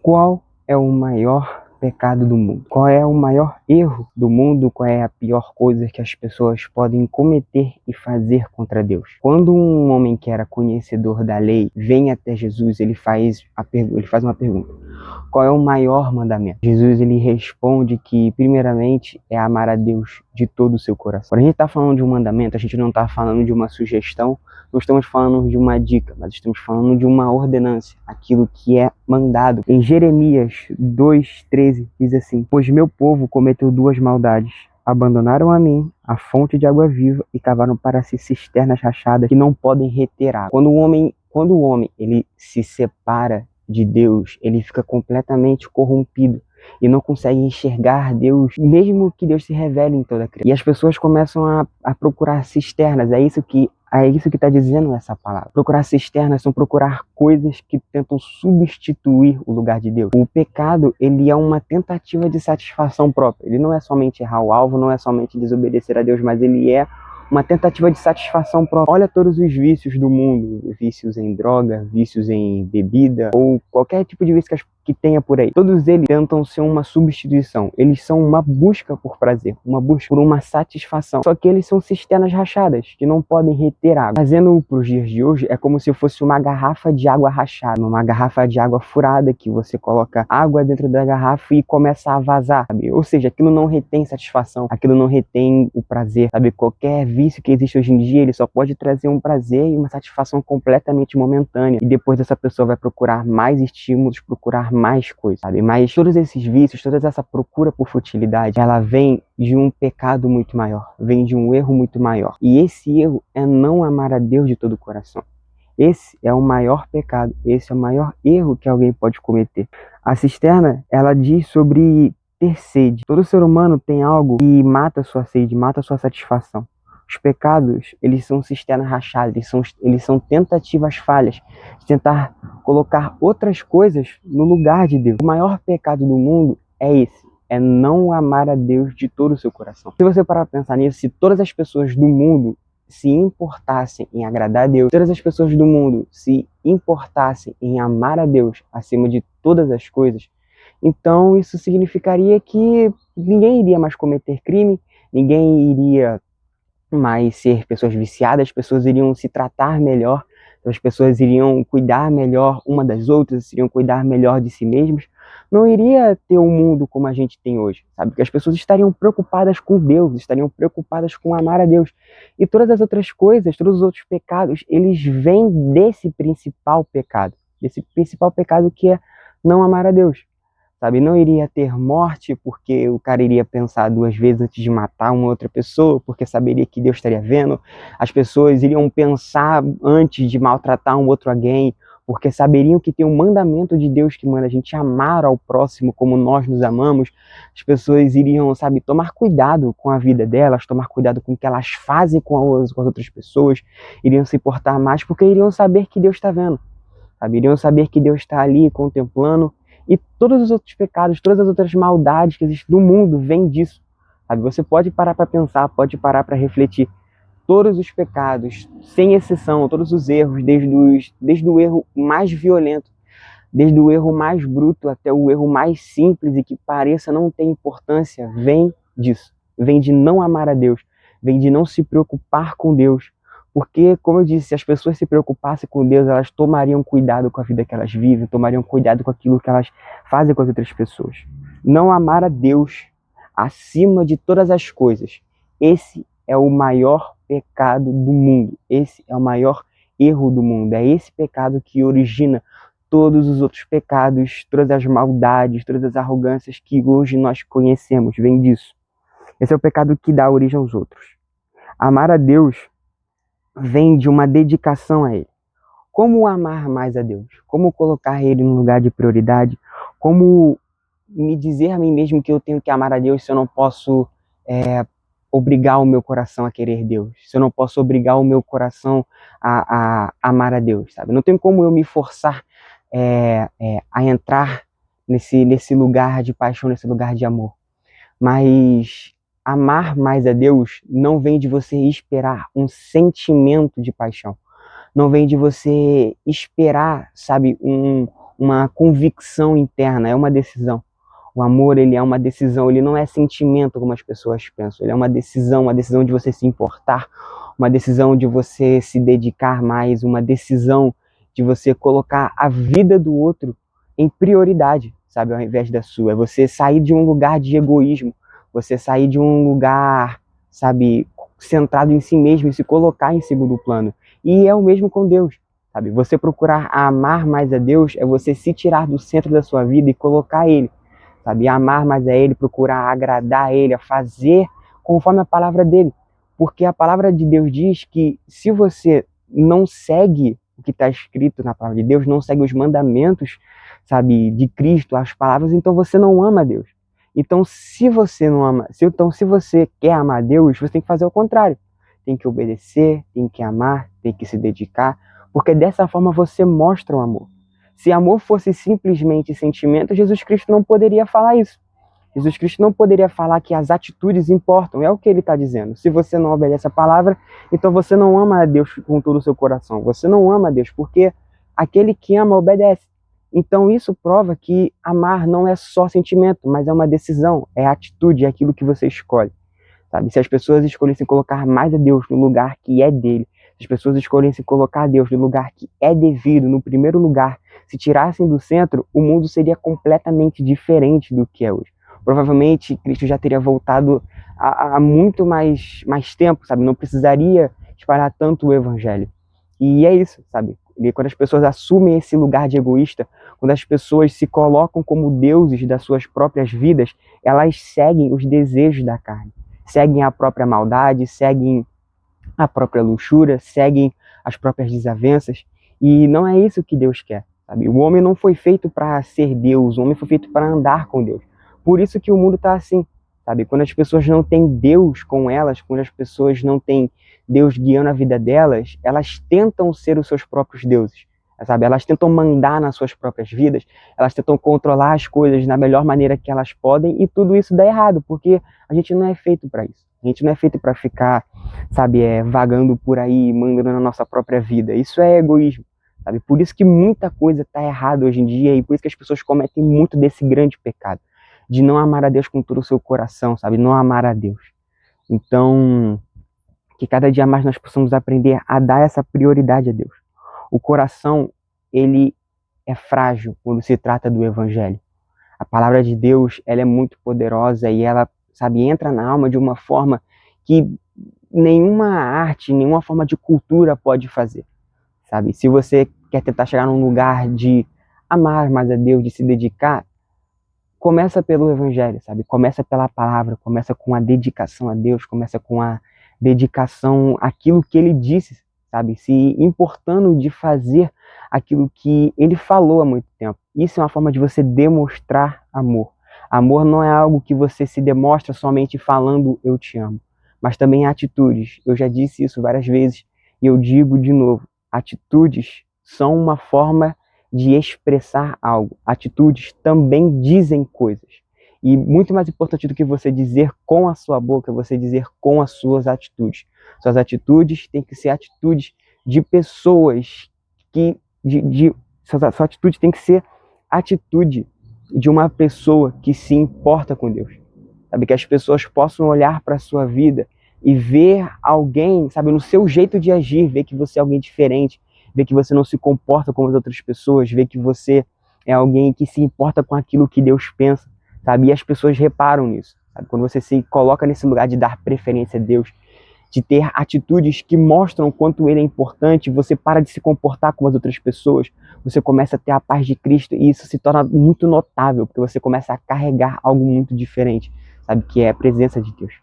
Qual é o maior pecado do mundo? Qual é o maior erro do mundo? Qual é a pior coisa que as pessoas podem cometer e fazer contra Deus? Quando um homem que era conhecedor da lei vem até Jesus, ele faz uma pergunta: qual é o maior mandamento? Jesus ele responde que, primeiramente, é amar a Deus de todo o seu coração. Quando a gente está falando de um mandamento, a gente não está falando de uma sugestão, não estamos falando de uma dica, mas estamos falando de uma ordenança, aquilo que é mandado. Em Jeremias 2:13 diz assim: pois meu povo cometeu duas maldades. Abandonaram a mim, a fonte de água viva, e cavaram para si cisternas rachadas que não podem reter água. Quando o homem ele se separa de Deus, ele fica completamente corrompido e não consegue enxergar Deus, mesmo que Deus se revele em toda a criação. E as pessoas começam a procurar cisternas. É isso que está dizendo essa palavra. Procurar cisternas são procurar coisas que tentam substituir o lugar de Deus. O pecado, ele é uma tentativa de satisfação própria. Ele não é somente errar o alvo, não é somente desobedecer a Deus, mas ele é uma tentativa de satisfação própria. Olha todos os vícios do mundo, vícios em droga, vícios em bebida, ou qualquer tipo de vício que tenha por aí. Todos eles tentam ser uma substituição. Eles são uma busca por prazer, uma busca por uma satisfação. Só que eles são cisternas rachadas, que não podem reter água. Trazendo para os dias de hoje, é como se fosse uma garrafa de água rachada, uma garrafa de água furada, que você coloca água dentro da garrafa e começa a vazar, sabe? Ou seja, aquilo não retém satisfação, aquilo não retém o prazer, sabe? Qualquer vício que existe hoje em dia, ele só pode trazer um prazer e uma satisfação completamente momentânea. E depois essa pessoa vai procurar mais estímulos, procurar mais coisas, sabe? Mas todos esses vícios, toda essa procura por futilidade, ela vem de um pecado muito maior, vem de um erro muito maior. E esse erro é não amar a Deus de todo o coração. Esse é o maior pecado, esse é o maior erro que alguém pode cometer. A cisterna, ela diz sobre ter sede. Todo ser humano tem algo que mata a sua sede, mata a sua satisfação. Os pecados, eles são cisternas rachadas, eles são tentativas falhas de tentar colocar outras coisas no lugar de Deus. O maior pecado do mundo é esse, é não amar a Deus de todo o seu coração. Se você parar para pensar nisso, se todas as pessoas do mundo se importassem em agradar a Deus, se todas as pessoas do mundo se importassem em amar a Deus acima de todas as coisas, então isso significaria que ninguém iria mais cometer crime, ninguém iria mais ser pessoas viciadas, as pessoas iriam se tratar melhor, as pessoas iriam cuidar melhor uma das outras, iriam cuidar melhor de si mesmas. Não iria ter um mundo como a gente tem hoje, sabe? Porque as pessoas estariam preocupadas com Deus, estariam preocupadas com amar a Deus. E todas as outras coisas, todos os outros pecados, eles vêm desse principal pecado que é não amar a Deus. Sabe, não iria ter morte porque o cara iria pensar duas vezes antes de matar uma outra pessoa, porque saberia que Deus estaria vendo. As pessoas iriam pensar antes de maltratar um outro alguém, porque saberiam que tem um mandamento de Deus que manda a gente amar ao próximo como nós nos amamos. As pessoas iriam, sabe, tomar cuidado com a vida delas, tomar cuidado com o que elas fazem com as outras pessoas, iriam se importar mais porque iriam saber que Deus está vendo, sabe? Iriam saber que Deus está ali contemplando. E todos os outros pecados, todas as outras maldades que existem no mundo vêm disso, sabe? Você pode parar para pensar, pode parar para refletir. Todos os pecados, sem exceção, todos os erros, desde o erro mais violento, desde o erro mais bruto até o erro mais simples e que pareça não ter importância, vem disso. Vem de não amar a Deus, vem de não se preocupar com Deus. Porque, como eu disse, se as pessoas se preocupassem com Deus, elas tomariam cuidado com a vida que elas vivem, tomariam cuidado com aquilo que elas fazem com as outras pessoas. Não amar a Deus acima de todas as coisas. Esse é o maior pecado do mundo. Esse é o maior erro do mundo. É esse pecado que origina todos os outros pecados, todas as maldades, todas as arrogâncias que hoje nós conhecemos. Vem disso. Esse é o pecado que dá origem aos outros. Amar a Deus vem de uma dedicação a Ele. Como amar mais a Deus? Como colocar Ele no lugar de prioridade? Como me dizer a mim mesmo que eu tenho que amar a Deus se eu não posso obrigar o meu coração a querer Deus? Se eu não posso obrigar o meu coração a amar a Deus, sabe? Não tem como eu me forçar a entrar nesse lugar de paixão, nesse lugar de amor. Mas amar mais a Deus não vem de você esperar um sentimento de paixão. Não vem de você esperar, sabe, uma convicção interna, é uma decisão. O amor, ele é uma decisão, ele não é sentimento como as pessoas pensam, ele é uma decisão de você se importar, uma decisão de você se dedicar mais, uma decisão de você colocar a vida do outro em prioridade, sabe, ao invés da sua. É você sair de um lugar de egoísmo, você sair de um lugar, sabe, centrado em si mesmo e se colocar em segundo plano. E é o mesmo com Deus, sabe? Você procurar amar mais a Deus é você se tirar do centro da sua vida e colocar Ele, sabe? Amar mais a Ele, procurar agradar a Ele, a fazer conforme a palavra dEle. Porque a palavra de Deus diz que se você não segue o que está escrito na palavra de Deus, não segue os mandamentos, sabe, de Cristo, as palavras, então você não ama a Deus. Então, se você não ama, se você quer amar a Deus, você tem que fazer o contrário. Tem que obedecer, tem que amar, tem que se dedicar, porque dessa forma você mostra o amor. Se amor fosse simplesmente sentimento, Jesus Cristo não poderia falar isso. Jesus Cristo não poderia falar que as atitudes importam, é o que ele está dizendo. Se você não obedece a palavra, então você não ama a Deus com todo o seu coração. Você não ama a Deus, porque aquele que ama obedece. Então isso prova que amar não é só sentimento, mas é uma decisão, é atitude, é aquilo que você escolhe. Sabe? Se as pessoas escolhessem colocar mais a Deus no lugar que é dele, se as pessoas escolhessem colocar a Deus no lugar que é devido, no primeiro lugar, se tirassem do centro, o mundo seria completamente diferente do que é hoje. Provavelmente Cristo já teria voltado há muito mais tempo, sabe? Não precisaria espalhar tanto o evangelho. E é isso, sabe? E quando as pessoas assumem esse lugar de egoísta, quando as pessoas se colocam como deuses das suas próprias vidas, elas seguem os desejos da carne, seguem a própria maldade, seguem a própria luxúria, seguem as próprias desavenças. E não é isso que Deus quer, sabe? O homem não foi feito para ser Deus, o homem foi feito para andar com Deus. Por isso que o mundo está assim, sabe? Quando as pessoas não têm Deus com elas, quando as pessoas não têm Deus guiando a vida delas, elas tentam ser os seus próprios deuses, sabe? Elas tentam mandar nas suas próprias vidas, elas tentam controlar as coisas da melhor maneira que elas podem, e tudo isso dá errado, porque a gente não é feito para isso. A gente não é feito para ficar, sabe, vagando por aí, mandando na nossa própria vida. Isso é egoísmo, sabe? Por isso que muita coisa está errada hoje em dia, e por isso que as pessoas cometem muito desse grande pecado, de não amar a Deus com todo o seu coração, sabe? Não amar a Deus. Então, que cada dia mais nós possamos aprender a dar essa prioridade a Deus. O coração, ele é frágil quando se trata do evangelho. A palavra de Deus, ela é muito poderosa e ela, sabe, entra na alma de uma forma que nenhuma arte, nenhuma forma de cultura pode fazer, sabe? Se você quer tentar chegar num lugar de amar mais a Deus, de se dedicar, começa pelo evangelho, sabe? Começa pela palavra, começa com a dedicação a Deus, começa com a dedicação àquilo que ele disse, sabe? Se importando de fazer aquilo que ele falou há muito tempo. Isso é uma forma de você demonstrar amor. Amor não é algo que você se demonstra somente falando eu te amo, mas também atitudes. Eu já disse isso várias vezes e eu digo de novo, atitudes são uma forma de expressar algo. Atitudes também dizem coisas. E muito mais importante do que você dizer com a sua boca, é você dizer com as suas atitudes. Suas atitudes têm que ser atitudes de pessoas que... sua atitude tem que ser atitude de uma pessoa que se importa com Deus. Sabe, que as pessoas possam olhar para a sua vida e ver alguém, sabe, no seu jeito de agir, ver que você é alguém diferente, ver que você não se comporta como as outras pessoas, ver que você é alguém que se importa com aquilo que Deus pensa, sabe? E as pessoas reparam nisso, sabe? Quando você se coloca nesse lugar de dar preferência a Deus, de ter atitudes que mostram o quanto Ele é importante, você para de se comportar como as outras pessoas, você começa a ter a paz de Cristo e isso se torna muito notável, porque você começa a carregar algo muito diferente, sabe? Que é a presença de Deus.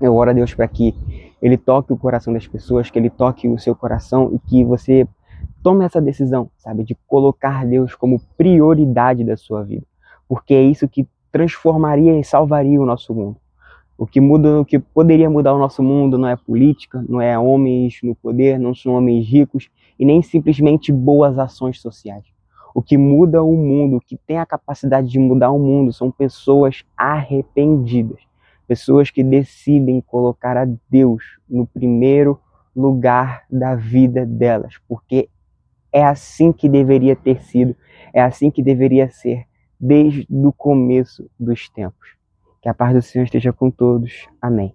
Eu oro a Deus para que Ele toque o coração das pessoas, que Ele toque o seu coração e que você tome essa decisão, sabe, de colocar Deus como prioridade da sua vida, porque é isso que transformaria e salvaria o nosso mundo. O que poderia mudar o nosso mundo não é política, não é homens no poder, não são homens ricos e nem simplesmente boas ações sociais. O que muda o mundo, o que tem a capacidade de mudar o mundo são pessoas arrependidas. Pessoas que decidem colocar a Deus no primeiro lugar da vida delas, porque É assim que deveria ter sido, é assim que deveria ser desde o começo dos tempos. Que a paz do Senhor esteja com todos. Amém.